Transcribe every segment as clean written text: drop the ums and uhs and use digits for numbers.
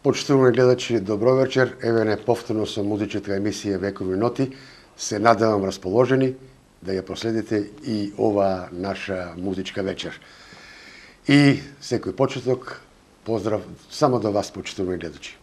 Почитувани гледачи, добро вечер. Еве не повторно со музичката емисија Векови ноти. Се надевам расположени да ја проследите и ова наша музичка вечер. И секој почеток, поздрав само до вас, почитувани гледачи.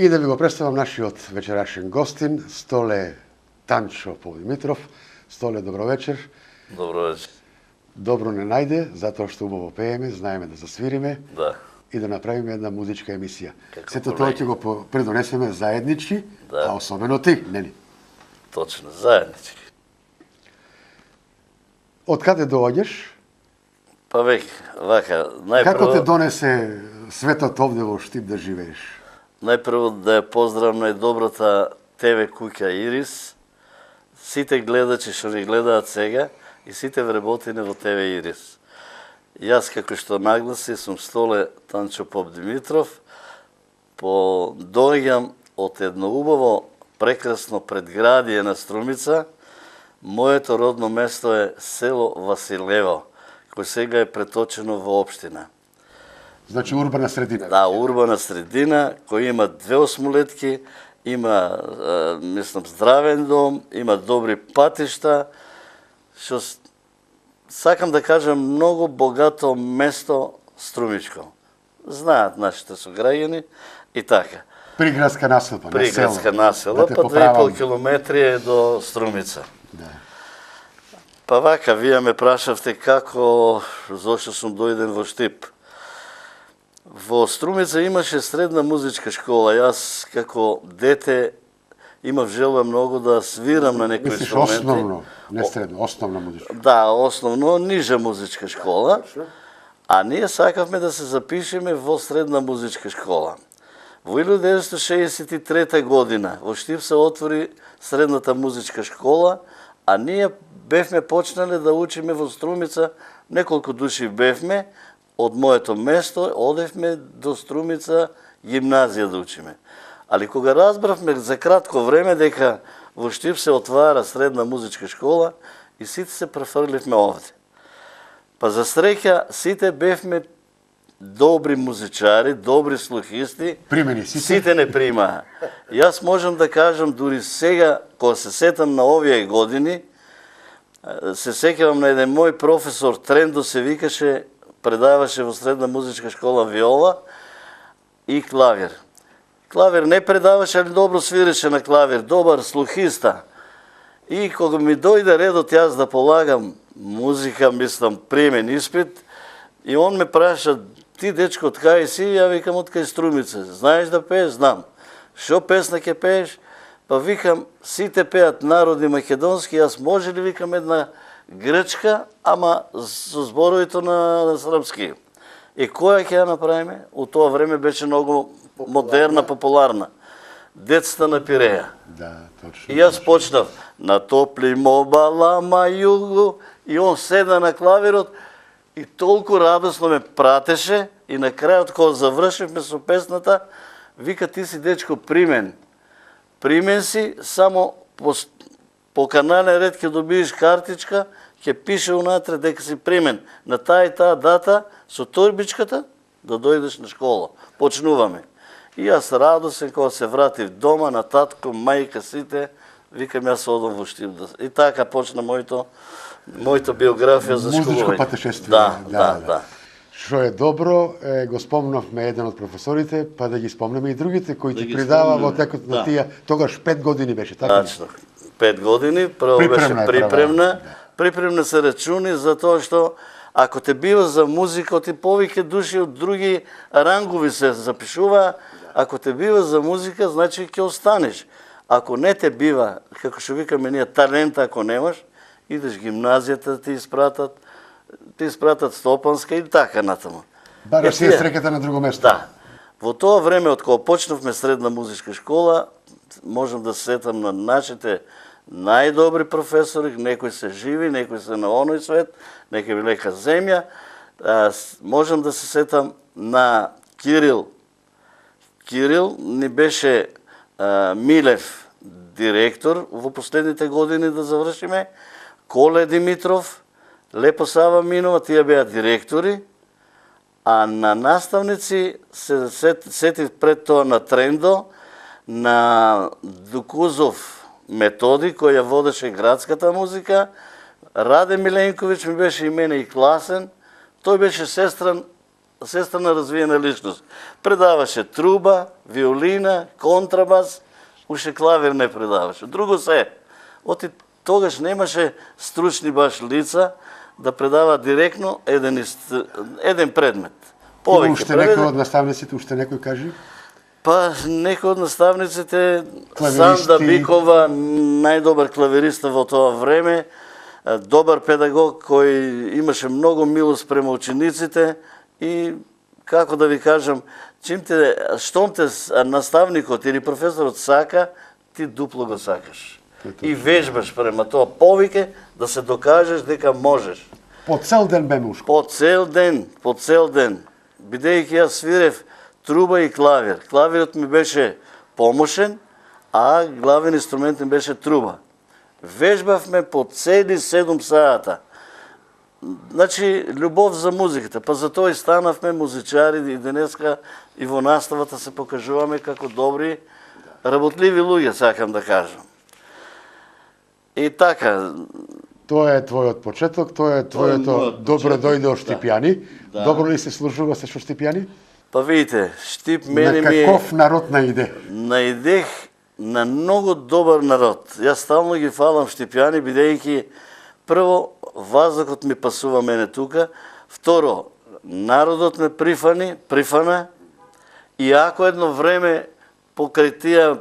И да ви го представам нашиот вечерашен гостин, Столе Танчо Попдимитров. Столе, добро вечер. Добро вечер. Добро не најде, затоа што убаво пееме, знаеме да засвириме. Да. И да направиме една музичка емисија. Како Сето тоа ќе го предонесеме заеднички, да. А особено ти, нели? Точно, заеднички. Од каде доаѓаш? Па вака, најпрво... Како те донесе светот овде во Штип да живееш? Најпрво да ја поздравам најдобрата ТВ куќа Ирис, сите гледачи што ни гледаат сега и сите вработени во ТВ Ирис. Јас, како што нагласи, сум Столе Танчо Попдимитров, доаѓам од едно убаво, прекрасно предградие на Струмица. Моето родно место е село Василево, кој сега е преточено во општина. Значи урбана средина. Да, урбана средина, која има 2 осмолетки, има, мислам, здравен дом, има добри патишта, што сакам да кажам многу богато место Струмичко. Знаат нашите сограѓани и така. Приградска населба, Приградска населба, па 2,5 километри е до Струмица. Да. Па вака, вие ме прашавте како, зошто сум дојден во Штип. Во Струмица имаше средна музичка школа. Јас како дете имав желба многу да свирам на некои инструменти. Мислиш основно, не средно, основна музичка. Да, основно нижа музичка школа. А ние сакавме да се запишеме во средна музичка школа. Во 1963 година во Штип се отвори средната музичка школа, а ние бевме почнале да учиме во Струмица, неколку души бевме, од моето место одевме до Струмица гимназија да учиме. Али кога разбравме за кратко време дека во Штип се отвара средна музичка школа и сите се префрливме овде. Па за среќа сите бевме добри музичари, добри слухисти, Примени сите не примаа. Јас можам да кажам, дури сега, кога се сетам на овие години, се сеќавам на еден мој професор, Трендо се викаше, предаваше во средна музичка школа виола и клавир. Клавир не предаваше, али добро свиреше на клавир, добар слухиста. И кога ми дојде редот јас да полагам музика, мислам, приемен испит, и он ме праша, ти дечко, од кај си? Ја викам, од кај Струмица. Знаеш да пееш? Знам. Шо песна ќе пееш? Па викам, сите пеат народи македонски, јас може ли викам една грчка, ама со зборовите на српски. И која ќе ја направиме? У тоа време беше многу модерна, популарна. Децата на Пиреја. Да, точно. И јас почнав на топли мобалама југу, и он седна на клавирот и толку радосно ме пратеше, и на крајот кога завршивме со песната, вика, ти си дечко примен. Примен си, само по канален ред ќе добиеш картичка, ќе пише унатре дека си примен на таа и таа дата со торбичката да дојдеш на школа. Почнуваме. И јас радосен кога се вратив дома на татко, мајка, сите, викам јас одам во Штип. И така почна мојата биографија за школување. Музичко патешествие. Да. Што е добро, го спомнавме еден од професорите, па да ги спомнеме и другите кои ти придава во текот на тие, тогаш 5 години беше, така? Тачно. 5 години, прво беше припремна се рачуни, затоа што ако те бива за музика, ти повеќе души од други рангови се запишува, ако те бива за музика, значи ќе останеш. Ако не те бива, како што викаме ние, талента ако немаш, идеш гимназијата, ти испратат Стопанска и така натаму. Бараш си среката на друго место. Да. Во тоа време, од кога почнавме средна музичка школа, можам да се сетам на нашите најдобри професори, некои се живи, некои се на оној свет, некои лека земја. Можам да се сетам на Кирил. Кирил ни беше Милев директор во последните години да завршиме, Коле Димитров, Лепо Сава Минова, тие беа директори, а на наставници се сетив пред тоа на Трендо, на Дукузов Методи, кој ја водеше градската музика, Раде Миленковиќ ми беше и мене и класен, тој беше сестрана развиена личност. Предаваше труба, виолина, контрабас, уште клавир не предаваше. Друго се. Оти тогаш немаше стручни баш лица да предава директно еден предмет. Има уште некој од наставниците, уште некој кажи? Па, некој од наставниците, Санда Бикова, најдобар клавириста во тоа време, добар педагог кој имаше многу милост према учениците и, како да ви кажам, штом те наставникот или професорот сака, ти дупло го сакаш. И вежбаш према тоа повеќе да се докажеш дека можеш. По цел ден бе мушко? По цел ден. Бидејќи јас свирев труба и клавир. Клавирот ми беше помошен, а главен инструмент ми беше труба. Вежбавме по цели 7 сата. Значи, љубов за музиката. Па затоа и станавме музичари и денеска и во наставата се покажуваме како добри, работливи луѓе, сакам да кажам. И така. Тоа е твојот почеток, тоа е твоето добро дојде од Штипјани. Добро ли се служува се со Штипјани? Па видите, Штип мене ми е... На каков народ наиде? Наидех на многу добар народ. Јас стално ги фалам Штипјани, бидејќи прво, ваздухот ми пасува мене тука, второ, народот ме прифана, и ако едно време покрај тие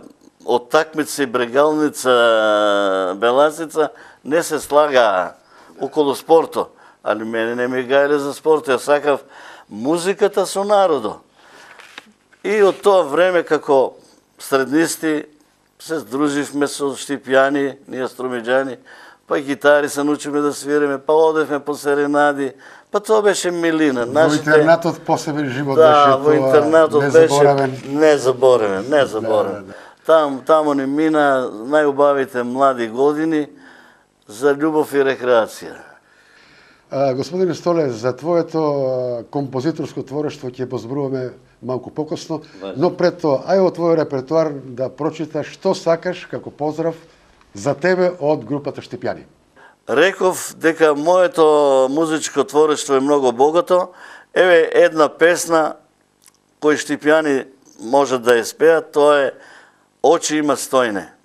од такмица и брегалница, беласица, не се слага околу спорто, али мене не ми гајле за спорт, ја сакав музиката со народо. И од тоа време, како среднисти, се здруживме со Штипјани, ние струмиџани, па гитари се научиме да свириме, па одевме по серенади, па тоа беше милина. Во интернатот посебен живот беше тоа, во интернатот незаборавен. Беше незаборавен. Таму ни мина најубавите млади години за љубов и рекреација. Господине Столе, за твоето композиторско творештво ќе позборуваме малку покосно, но пред тоа, ај во твој репертуар да прочиташ што сакаш како поздрав за тебе од групата Штипјани. Реков дека моето музичко творештво е многу богато. Еве една песна кој Штипјани може да ја спеат, тоа е Очи има стојне.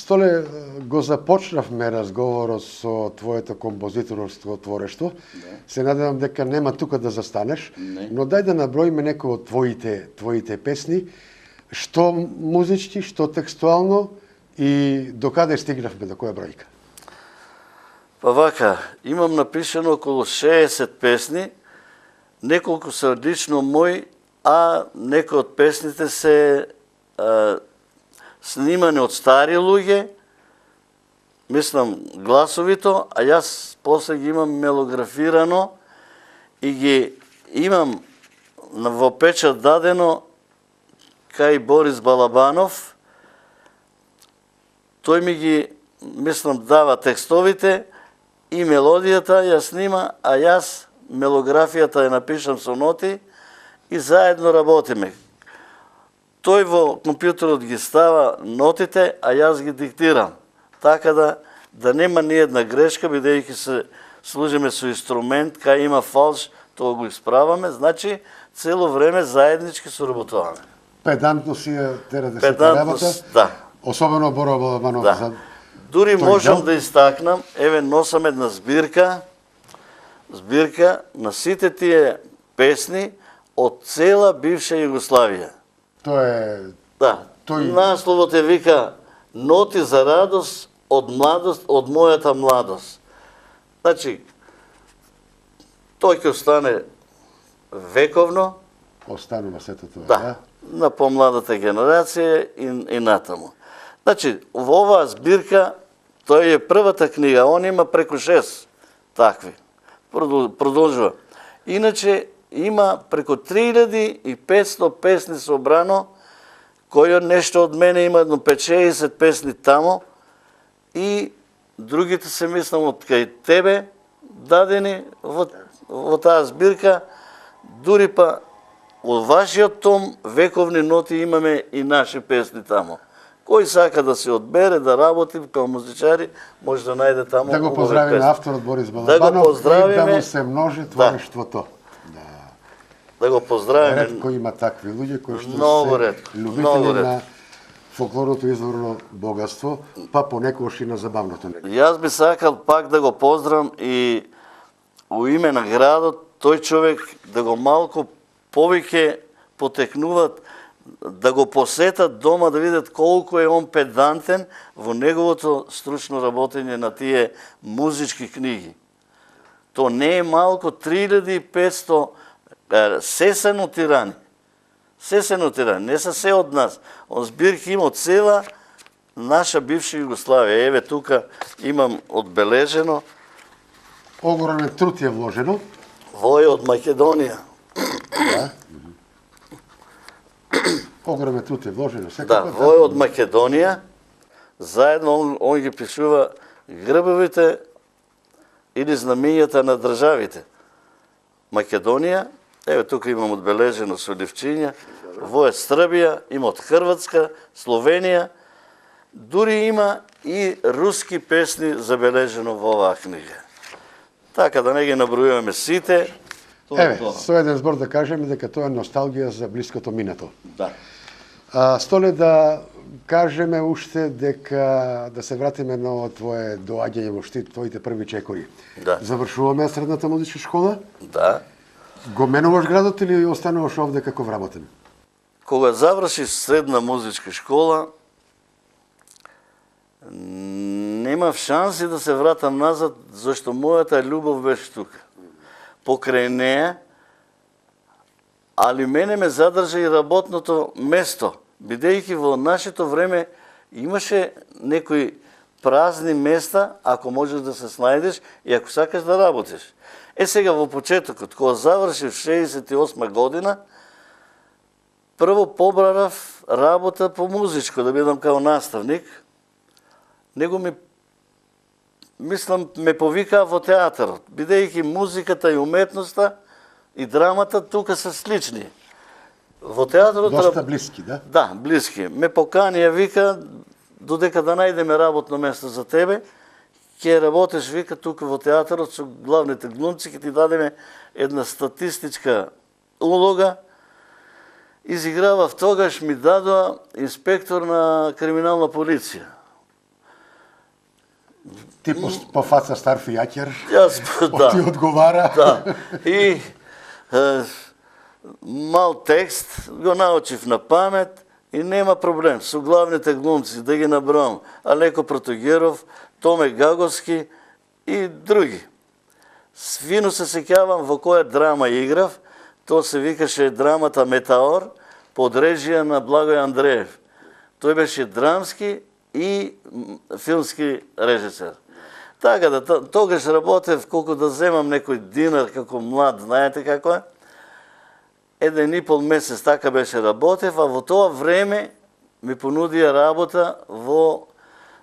Столе, го започнавме разговорот со твоето композиторско творештво. Се надевам дека нема тука да застанеш, но дај да наброиме некои од твоите песни, што музички, што текстуално и докаде стигнавме, до која бројка? Па вака, имам напишано околу 60 песни, неколку се одлично мои а некои од песните се снимани од стари луѓе, мислам гласовито, а јас после ги имам мелографирано и ги имам во печат дадено кај Борис Балабанов. Тој ми ги, мислам, дава текстовите и мелодијата ја снима, а јас мелографијата ја напишам со ноти и заедно работиме. Тој во компјутерот ги става нотите, а јас ги диктирам. Така да нема ни една грешка, бидејќи се служиме со инструмент, кај има фалш, тоа го исправаме, значи цело време заеднички соработуваме. Педантно си ја тера да се работа. Да. Особено Боро Балабанов. Да. Дури можам да истакнам, еве носам една збирка на сите тие песни од цела бивша Југославија. Тоа е... Да. Насловот е вика Ноти за радост од младост, од мојата младост. Значи, тој ќе остане вековно. Останува сето тоа, да? На помладата генерација и натаму. Значи, во оваа збирка, тој е првата книга, он има преку 6 такви. Продолжува. Иначе, има преку 3500 песни собрано, кој нешто од мене има едно 5-60 песни тамо и другите се мислам од кај тебе дадени во таа збирка, дури па од вашиот том вековни ноти имаме и наши песни тамо. Кој сака да се одбере, да работи као музичари, може да најде тамо. Да го поздравиме авторот Борис Балабанов, да го поздравиме, и да му се множи творештвото. Да го поздравиме. Ретко има такви луѓе кои што се любители на фолклорното изворно богатство, па понекогаш и на забавното него. Јас би сакал пак да го поздравам и у име на градот, тој човек да го малку повеќе потекнуваат, да го посетат дома, да видат колку е он педантен во неговото стручно работење на тие музички книги. То не е малку, 3500 се се нотирани. Се се нотирани, не се се од нас. Он збирки има од цела наша бивша Југославија. Еве тука имам одбележено. Огромен труд е вложено. Вој од Македонија. Да. Огромен труд е вложено. Да, вој од Македонија. Заедно он ги пишува грбовите или знамињата на државите. Македонија, еве тука имам одбележено со ливчиња, во е Србија, има од Хрватска, Словенија, дури има и руски песни забележено во оваа книга. Така да не ги набројуваме сите. Еве, со еден збор да кажеме дека тоа е носталгија за блиското минато. Да. Столе да кажеме уште дека да се вратиме на твое доаѓање во Штип, твоите први чекори. Да. Завршуваме средната музичка школа? Да. Го менуваш градот или остануваш овде како вработен? Кога заврши средна музичка школа, немав шанси да се вратам назад, зашто мојата љубов беше тука. Покрај неја, али мене ме задржа и работното место, бидејќи во нашето време имаше некои празни места, ако можеш да се снајдеш и ако сакаш да работиш. Сега во почетокот, кога завршив 68 година, прво побрав работа по музичко, да бидам као наставник. Него мислам, ме повикаа во театарот, бидејќи музиката и уметноста и драмата тука се слични. Во театарот... Доста блиски, да? Да, блиски. Ме покани, ја вика, додека да најдеме работно место за тебе, ќе работиш, вика, тука во театарот со главните глумци, ќе ти дадеме една статистичка улога. Изигравав тогаш, ми дадоа инспектор на криминална полиција. Ти по фаца стар фијаќер, да. ти одговара. Да. И мал текст, го научив на памет и нема проблем. Со главните глумци, да ги наброам, Алеко Протогеров, Томе Гаговски и други. Свино се сеќавам во која драма играв, Тоа се викаше драмата Метеор под режија на Благој Андреев. Тој беше драмски и филмски режисер. Така да, тогаш работев колку да земам некој динар како млад, знаете како е. 1,5 месец така беше работев, а во тоа време ми понудија работа во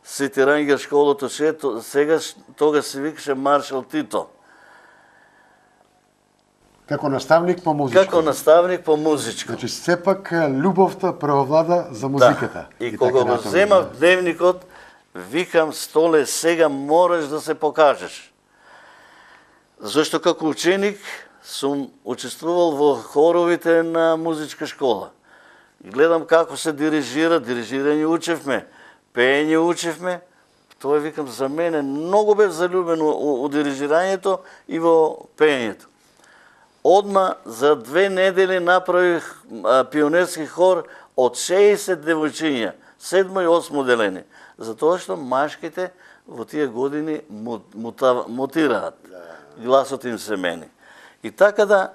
Свети Рангер школото, сега тогаш се викаше Маршал Тито. Како наставник по музичка. Како наставник по музичко. Значи, сепак љубовта преовлада за музиката. Да. И кога го земав дневникот, викам, Столе, сега мораш да се покажеш. Зашто како ученик сум учествувал во хоровите на музичка школа. Гледам како се дирижирање учевме, пеење учевме. Тоа викам, за мене многу бев залюбен у дирижирањето и во пеењето. Одма за 2 недели направих пионерски хор од 60 девојчиња, 7 и 8 делени. Затоа што машките во тие години мутираат. Гласот им се мени. И така да,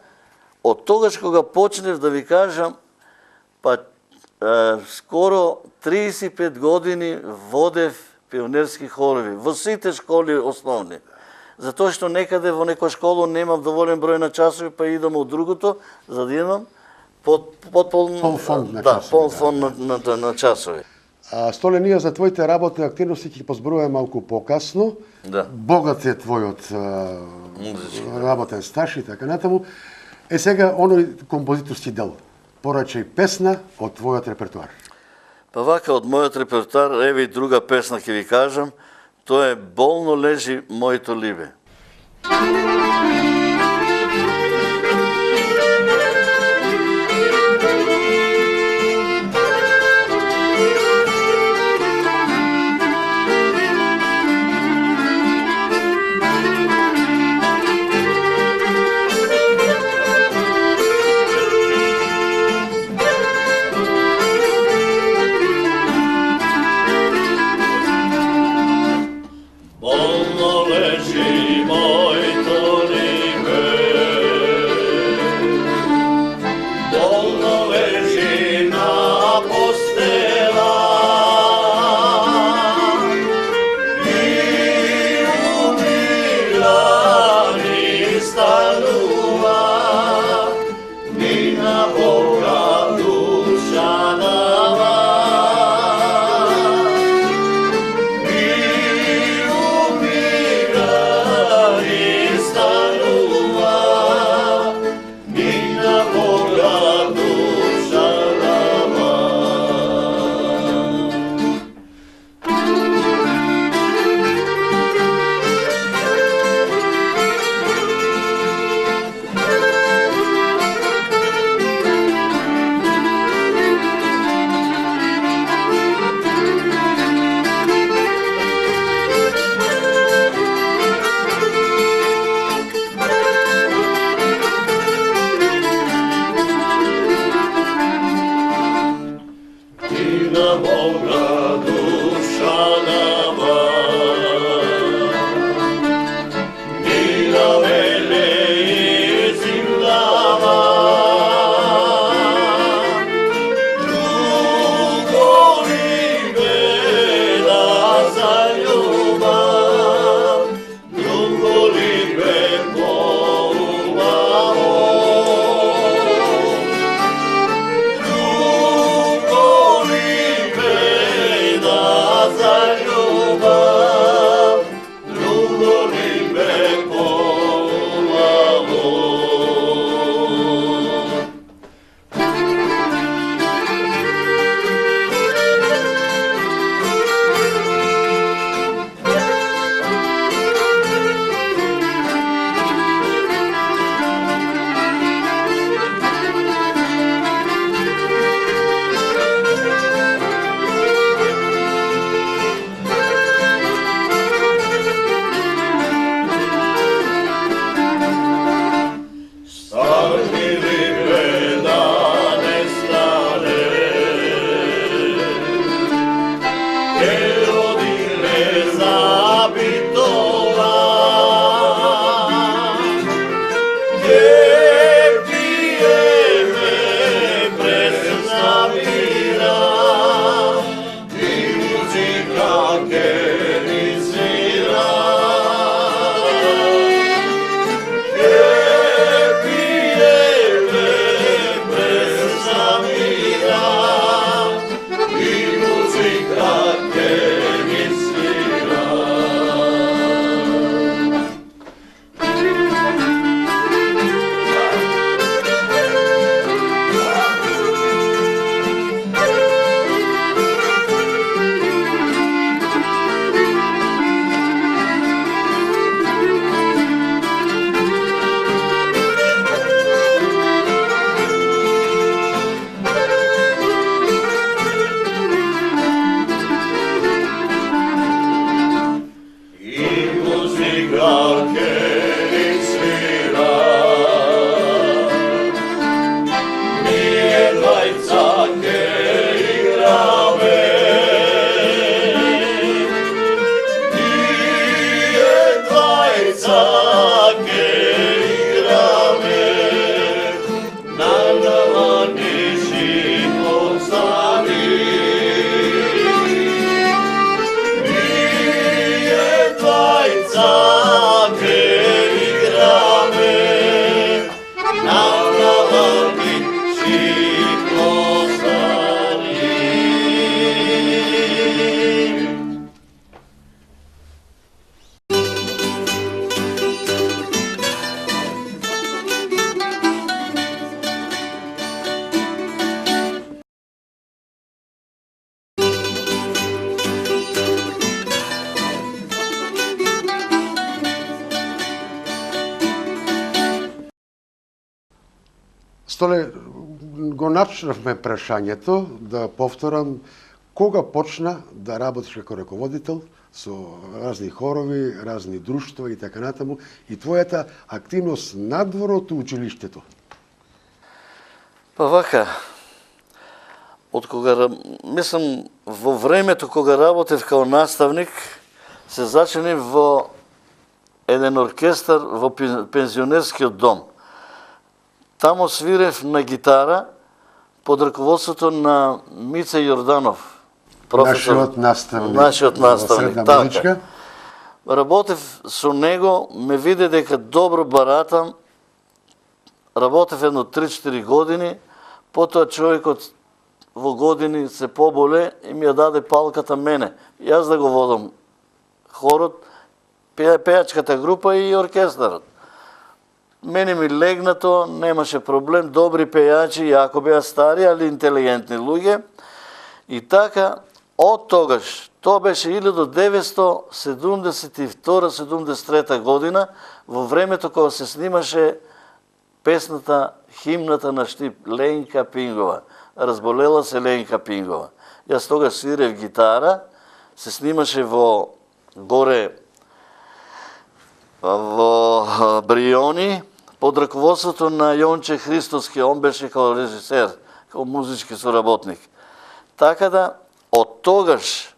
од тогаш кога почнев да ви кажам, па скоро 35 години водев пионерски хорови во сите школи основни. Затоа што некаде во некоја школа немам доволен број на часови, па идам од другото, за да имам полн фонд на часови. Столе, ние за твоите работни активности ќе позборуваме малку покасно. Да. Богат е твојот работен стаж и така натаму. Сега оној композиторски дел. Порачај песна од твојот репертуар. Па вака, од мојот репертуар, еве и друга песна ќе ви кажам, тоа е Болно лежи моето либе. Столе, го начнавме прашањето, да повторам, кога почна да работиш како раководител со разни хорови, разни друштва и така натаму, и твојата активност надвор од училиштето? Па вака, мислам, во времето кога работев као наставник, се зачинив во еден оркестар во пензионерскиот дом. Тамо свирев на гитара под раководството на Мице Јорданов, Нашиот наставник. Така. Работев со него, ме виде дека добро баратам, работев едно 3-4 години, потоа човекот во години се поболе и ми ја даде палката мене. Јас да го водам хорот, пејачката група и оркестарот. Мене ми легнато, немаше проблем, добри пејачи, јако беа стари, али интелигентни луѓе. И така, од тогаш, тоа беше 1972-73 година, во времето кога се снимаше песната, химната на Штип, Ленка Пингова. Разболела се Ленка Пингова. Јас тогаш свирев гитара, се снимаше во горе во Бриони, под раководството на Јонче Христоски, он беше као режисер, као музички соработник. Така да, од тогаш,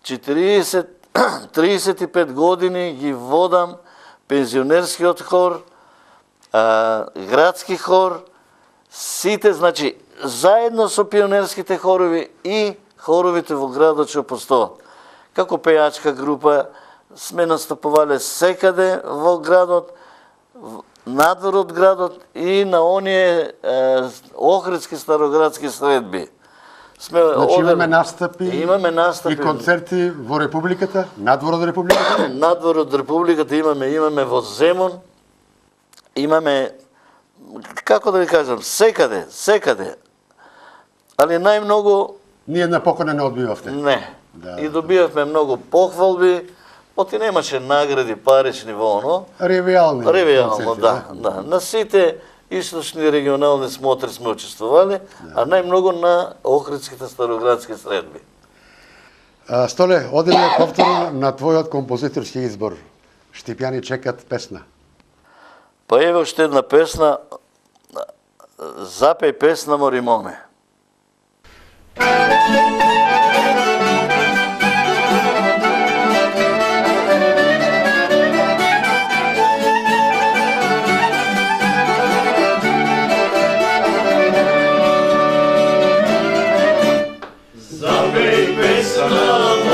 35 години ги водам пензионерскиот хор, градски хор, сите, значи, заедно со пионерските хорови и хоровите во градот што постојат. Како пејачка група сме настапувале секаде во градот, надвор од градот и на оние охридски староградски средби. Значи имаме настапи и концерти во Републиката, надвор од Републиката? Надвор од Републиката имаме во Земун, имаме, како да ви кажам, секаде. Али најмногу... Ниједна покана не одбивавте? Не. И добивавме многу похвалби, оти немаше награди парични во оно. Ревијално, да. На сите источни регионални смотри сме учествували, а најмногу на охридските староградски средби. Столе, одиме повторно на твојот композиторски избор. Штипјани чекат песна. Па еве уште една песна, запеј песна Моримоне. Запеј песна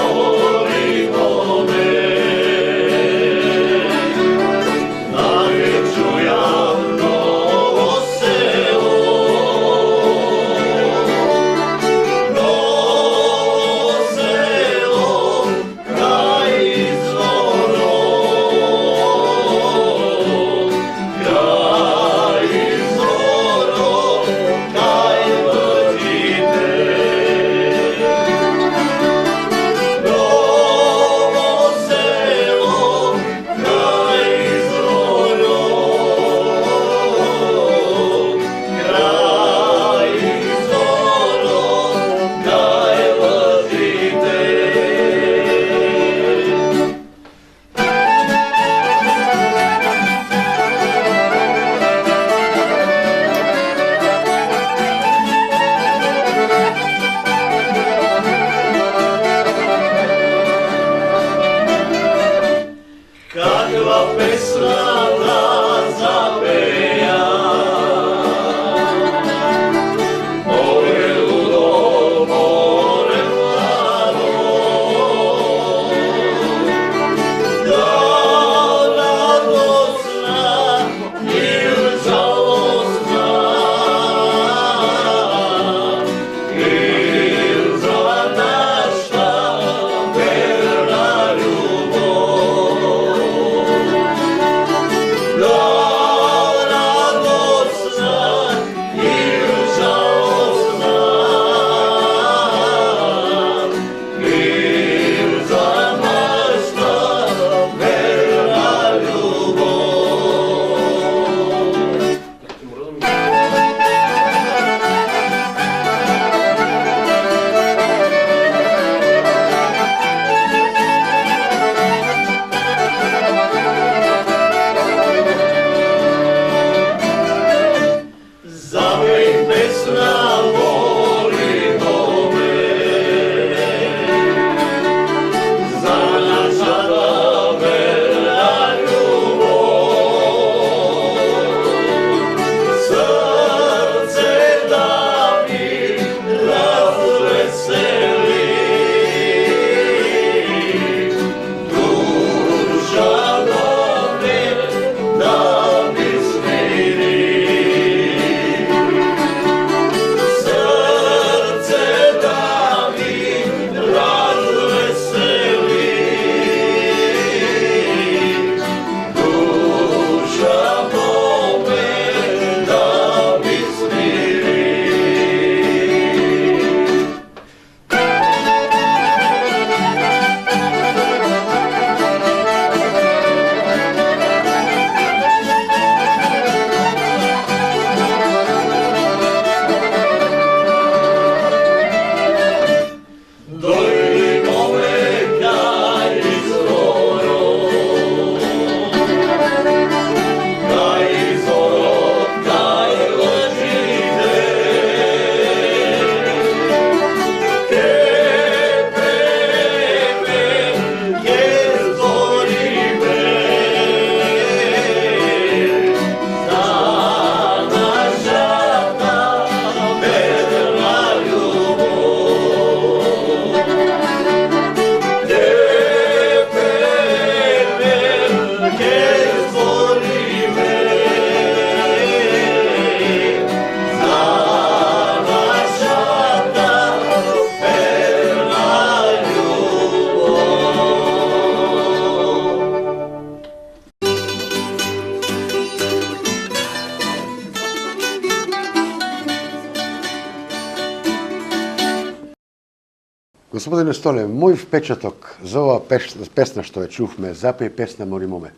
Господине Столе, мој впечаток за ова песна што ја чувме, Запеј песна Мори моме.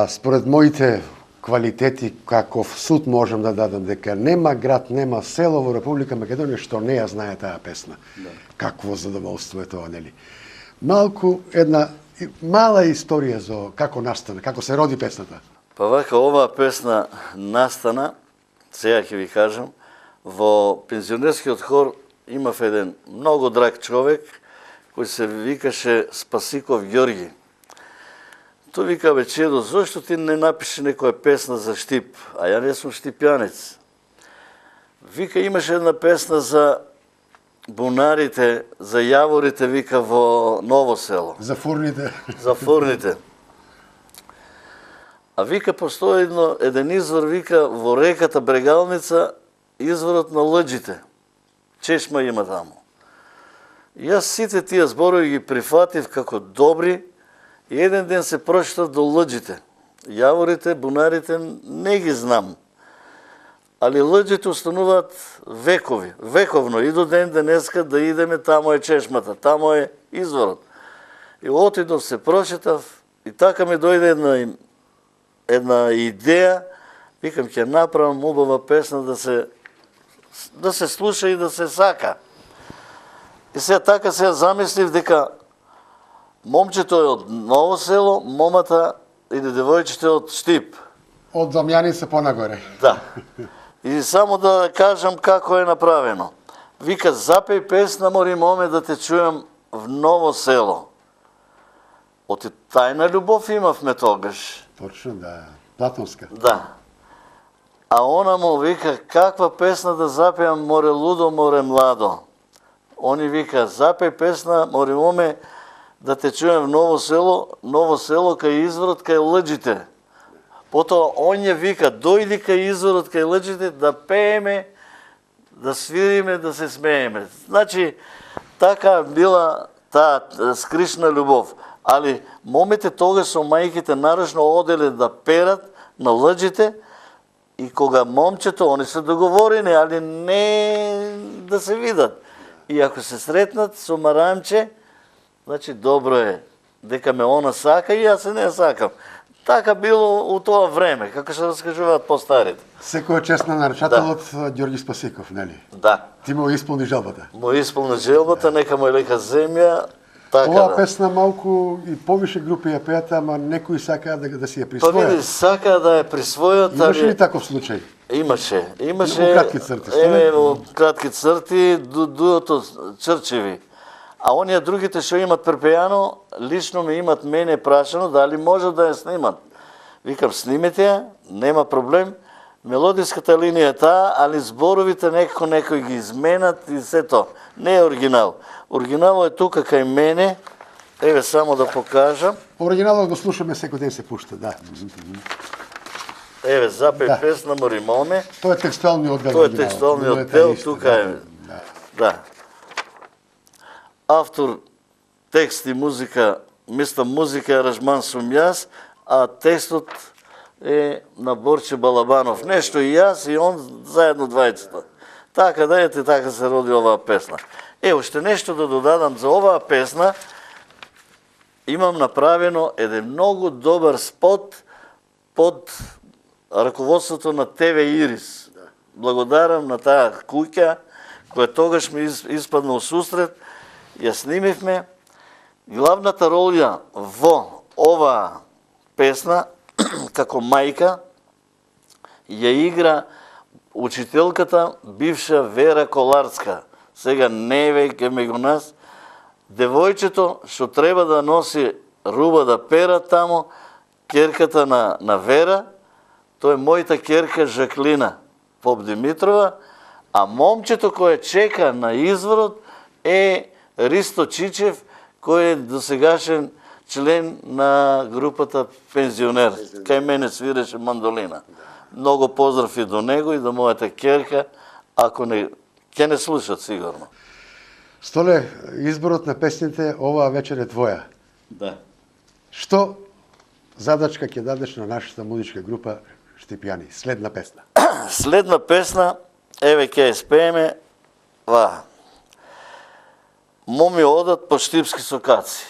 Според моите квалитети, каков суд можам да дадам, дека нема град, нема село во Република Македонија што не ја знае таа песна. Какво задоволство е тоа, нели? Малку една мала историја за како настана, како се роди песната. Па вака, оваа песна настана, сега ќе ви кажам, во пензионерскиот хор имав еден многу драг човек, кој се викаше Спасиков Ѓорги. Тој вика, бе, Чедо, зошто ти не напише некоја песна за Штип? А ја не сум штипјанец. Вика, имаше една песна за бунарите, за јаворите, вика, во Ново село. За фурните. За фурните. А вика, постои еден извор, вика, во реката Брегалница, изворот на лъджите. Чешма има таму. И јас сите тие зборови ги прифатив како добри и еден ден се прочитав до лъджите. Јаворите, бунарите не ги знам. Али лъджите остануваат вековно. И до ден денеска да идеме, тамо е чешмата, тамо е изворот. И отидов, се прочитав и така ми дојде една идеја, викам, ќе направам убава песна да се слуша и да се сака. И сега така се замислив дека момчето е од Ново село, момата или девојчето е од Штип. Од Дамјаница понагоре. Да. И само да кажам како е направено. Вика, запеј песна Мори моме да те чуем в Ново село. Оти тајна љубов имавме тогаш. Точно, да. Платонска. Да. А она му вика, каква песна да запеам, море лудо, море младо. Они вика, запеј песна Мори моме да те чуем в Ново село кај изворот кај лъджите. Потоа он ја вика, дојди кај изворот кај лъджите да пееме, да свириме, да се смееме. Значи, така била таа скришна љубов. Али момите тога со мајките нарочно оделе да перат на лъджите и кога момчето, они се договорени, али не да се видат. И ако се сретнат со марамче, значи добро е, дека ме она сака и јас се не сакам. Така било у тоа време, како се раскажуваат постарите. Секоја чест на наречателот Ѓорги Спасиков, нели? Да. Ти му исполни жалбата. Му исполни желбата, нека му е лека земја. Така, Ова песна малку и повише групи ја пеат, ама некои сакаат да си ја присвојат. Па види, сака да ја присвојат. Имаше ли таков случај? Имаше. Во кратки црти. Во кратки црти, дуото Чрчеви. А оние другите што имат препејано, лично ми имат мене прашано дали може да ја снимат. Викам, снимете ја, нема проблем. Мелодиската линија е таа, али зборовите некои ги изменат и се тоа. Не е оригинал. Оригиналот е тука кај мене. Еве само да покажам. Оригиналот го слушаме секој ден се пушта, да. Еве, запеј песна Мори моме. Тоа е текстуалниот дел. Тоа е текстуалниот дел, тука е. Да. Автор, текст и музика, мислам музика и аранжман сум јас, а текстот е на Борче Балабанов. Нешто и јас и он заедно двајцата. Така да ете, така се роди оваа песна. Уште нешто да додадам за оваа песна. Имам направено еден многу добар спот под раководството на ТВ Ирис. Благодарам на таа куќа, која тогаш ми испадна усусрет. Ја снимивме. Главната роля во оваа песна, како мајка, ја игра учителката бивша Вера Коларска. Сега не е веќе меѓу нас. Девојчето што треба да носи руба да пера тамо, керката на Вера, тоа е мојата керка Жаклина Поп Димитрова, а момчето кое чека на изворот е Ристо Чичев, кој е досегашен член на групата Пензионер. Кај мене свиреше мандолина. Многу поздрав и до него и до мојата керка, ако не ќе не слушат сигурно. Столе, изборот на песните оваа вечер е твоја. Да. Што задачка ќе дадеш на нашата музичка група Штипјани? Следна песна. Следна песна, еве ќе ја спееме, Моми одат по штипски сокаци.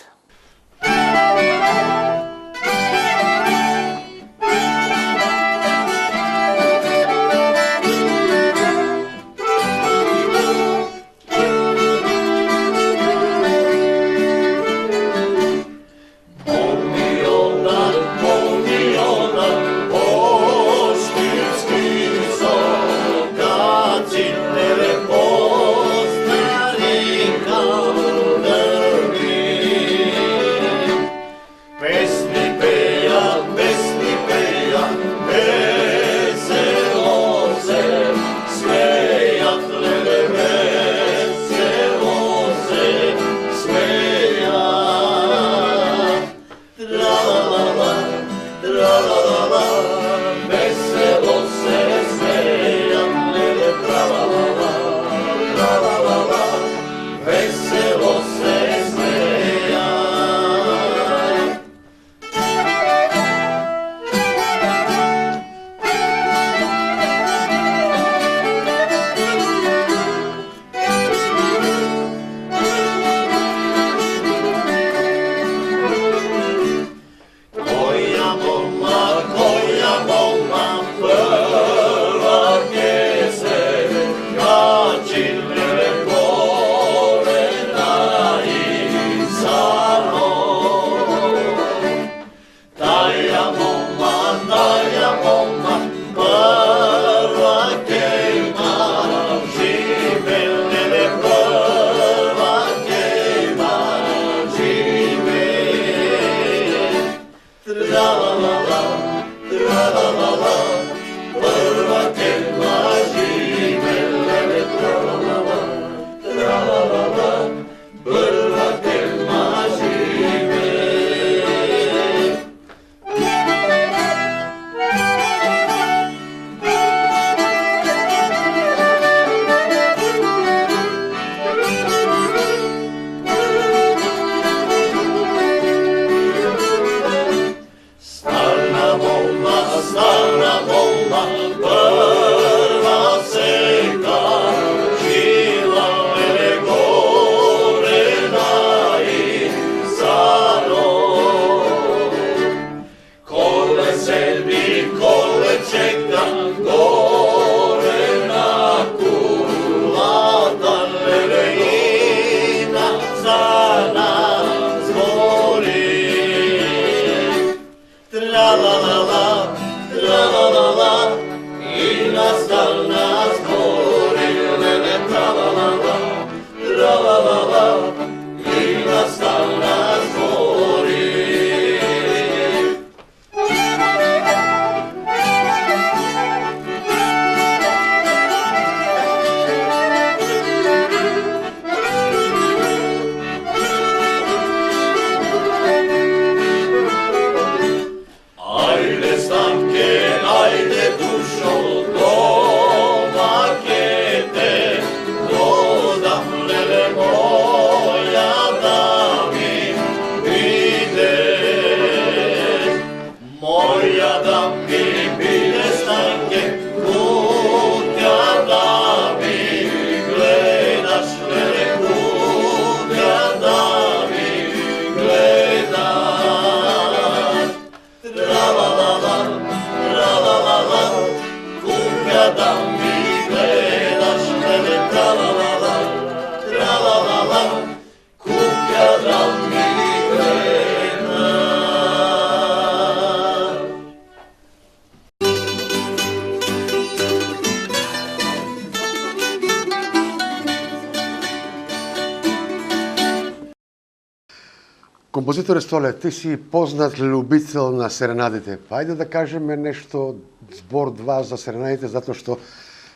Композитор Столе, ти си познат любител на серенадите. Ајде да кажеме нешто, збор-два за серенадите, затоа што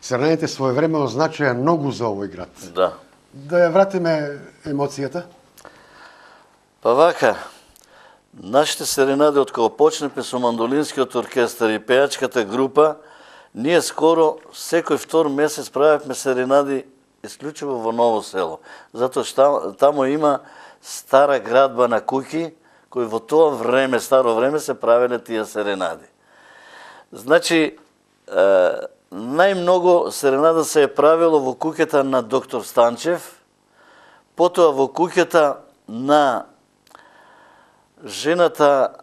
серенадите своевреме означаја многу за овој град. Да. Да ја вратиме емоцијата? Па вака, нашите серенади, откако почнеме со мандолинскиот оркестар и пејачката група, ние скоро секој втор месец правевме серенади исклучиво во Ново село. Затоа што тамо има стара градба на куќи, кои во тоа време, старо време, се правеле тие серенади. Значи, најмногу серенада се е правило во куќата на доктор Станчев, Потоа во куќата на жената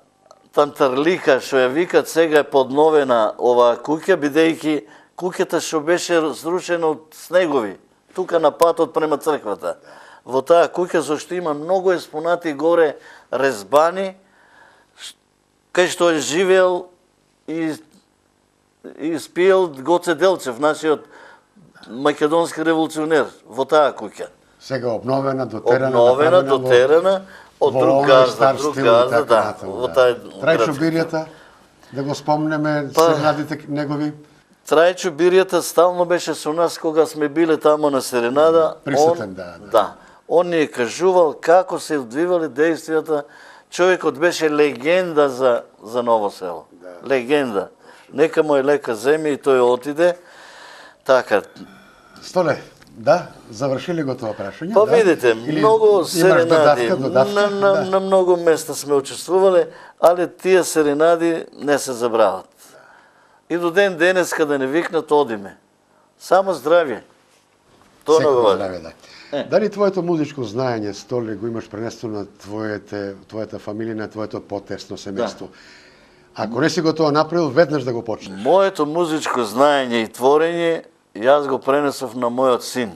Тантарлика, што ја викат, сега е подновена оваа куќа, бидејќи куќата што беше срушена од снегови, тука на патот према црквата. Во таа куќа, зашто има многу експонати горе резбани, кај што е живеел и спиел Гоце Делчев, нашиот македонски револуционер, во таа куќа. Сега обновена, дотерана, Обновена, дотерана, од друг газда, да, во тај Трајчо Биријата, да го спомнеме серенадите негови. Трајчо Биријата стално беше со нас кога сме биле тамо на Серенада. Присутен, да. Он ни е кажувал како се одвивале действијата. Човекот беше легенда за Ново село. Легенда. Нека му е лека земја и тој отиде. Така. Столе, да, завршили го тоа прашање. Па видите, многу серенади, додавка, на многу места сме учествувале, али тие серенади не се забрават. И до ден денеска да не викнат, одиме. Само здравје. Тоа не го здравје, да. Дали твоето музичко знаење, Столе, го имаш пренесено на твојата фамилија, на твоето потесно семејство? Ако не си го тоа направил, веднаш да го почнеш. Моето музичко знаење и творење, јас го пренесов на мојот син,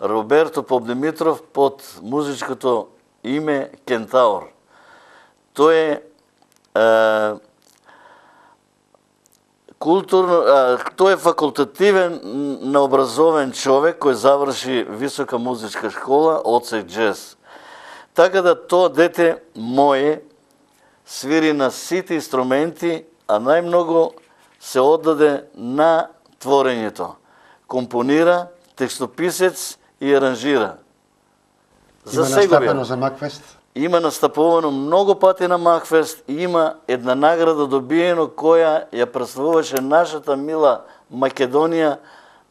Роберто Попдимитров, под музичкото име Кентаур. Тој е тој е факултативен наобразовен човек кој заврши висока музичка школа, одсек джез. Така да тоа дете мое свири на сите инструменти, а најмногу се оддаде на творењето. Компонира, текстописец и аранжира. Има настапено за Макфест? Има настапувано многу пати на Макфест и има една награда добиено која ја представуваше нашата мила Македонија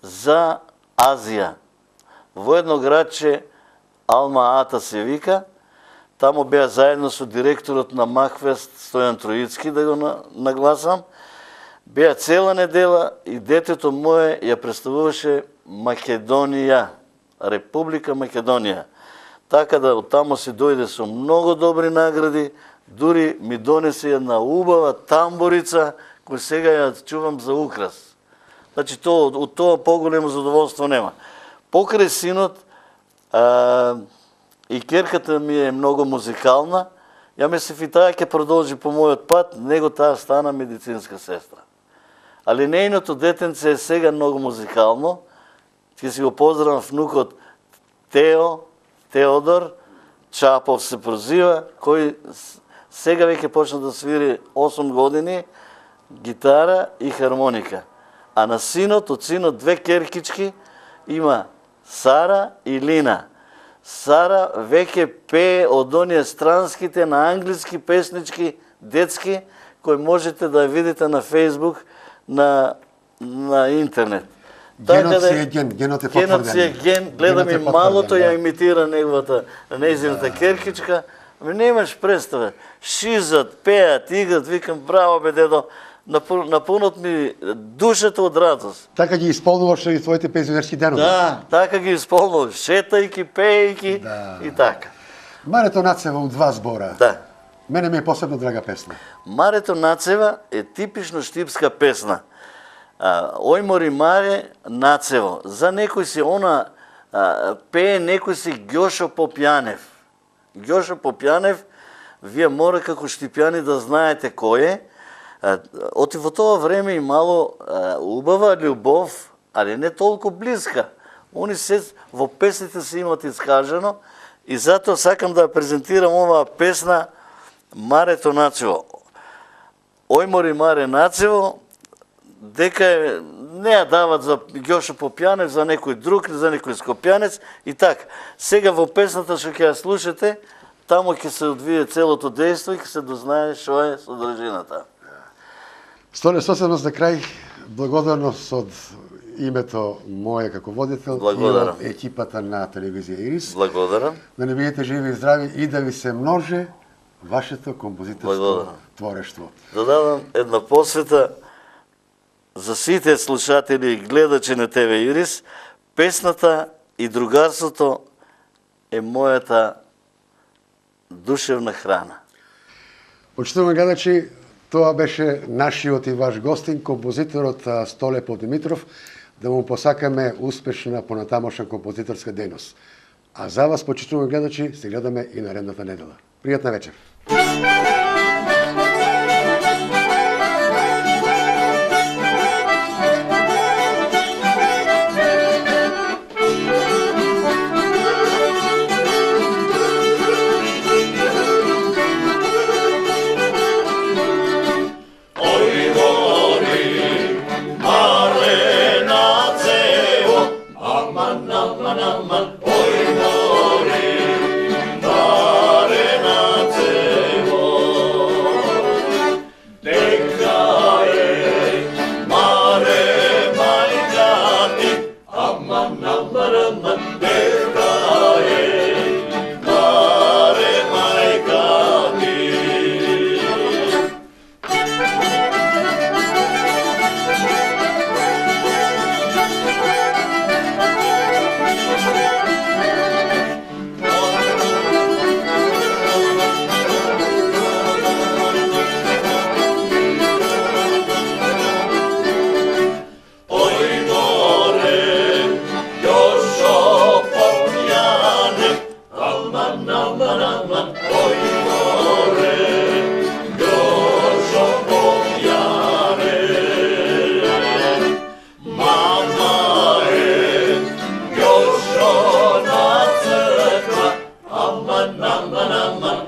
за Азија. Во едно градче Алма Ата се вика, тамо беа заедно со директорот на Макфест Стојан Троицки, да го нагласам, беа цела недела и детето мое ја представуваше Македонија, Република Македонија. Така да оттамо си дојде со многу добри награди, дури ми донесе една убава тамбурица, кој сега ја чувам за украс. Значи, од тоа поголемо задоволство нема. Покрај синот, и керката ми е многу музикална, ја мислев и таа ќе продолжи по мојот пат, него таа стана медицинска сестра. Али нејното детенце е сега многу музикално, ќе си го поздравам внукот Теодор Чапов се прозива, кој сега веќе почна да свири 8 години гитара и хармоника. А на синот, од синот две керкички, има Сара и Лина. Сара веќе пее од оние странските на англиски песнички детски, кои можете да видите на Фейсбук, на интернет. Генот си е ген, генот е потврден. Генот си е ген, гледам и малото ја имитира нејзината керкичка. Ами немаш представа. Шизат, пеат, играт, викам, браво бе дедо, напунот ми душата од радост. Така ги исполнуваш и твоите пензионерски денови. Да, така ги исполнуваш, шетајки, пејки и така. Марето Нацева од два збора. Да. Мене ми е посебно драга песна. Марето Нацева е типично штипска песна. Ој мори маре Нацево. За некој си она пее некој си Ѓошо Попјанев. Ѓошо Попјанев, вие мора како штипјани да знаете кој е. Оти во тоа време имало убава љубов, али не толку близка. Они се во песните се имат искажано и затоа сакам да презентирам оваа песна Марето Нацево. Ој мори маре Нацево, дека не ја дават за Ѓошо Попјанев, за некој друг, за некој скопјанец и така. Сега во песната што ќе ја слушате, тамо ќе се одвие целото дејство и ќе се дознае што е содржината. Столе, сосема за крај, благодарност од името мое како водител и од екипата на телевизија Ирис. Благодарам. Да не бидете живи и здрави и да ви се множе вашето композиторско творештво. Додавам една посвета за сите слушатели и гледачи на ТВ Ирис. Песната и другарството е мојата душевна храна. Почитувани гледачи, тоа беше нашиот и ваш гостин, композиторот Столе Подимитров, да му посакаме успешна понатамошна композиторска дејност. А за вас, почитувани гледачи, се гледаме и наредната недела. Пријатна вечер! Aman, aman, aman.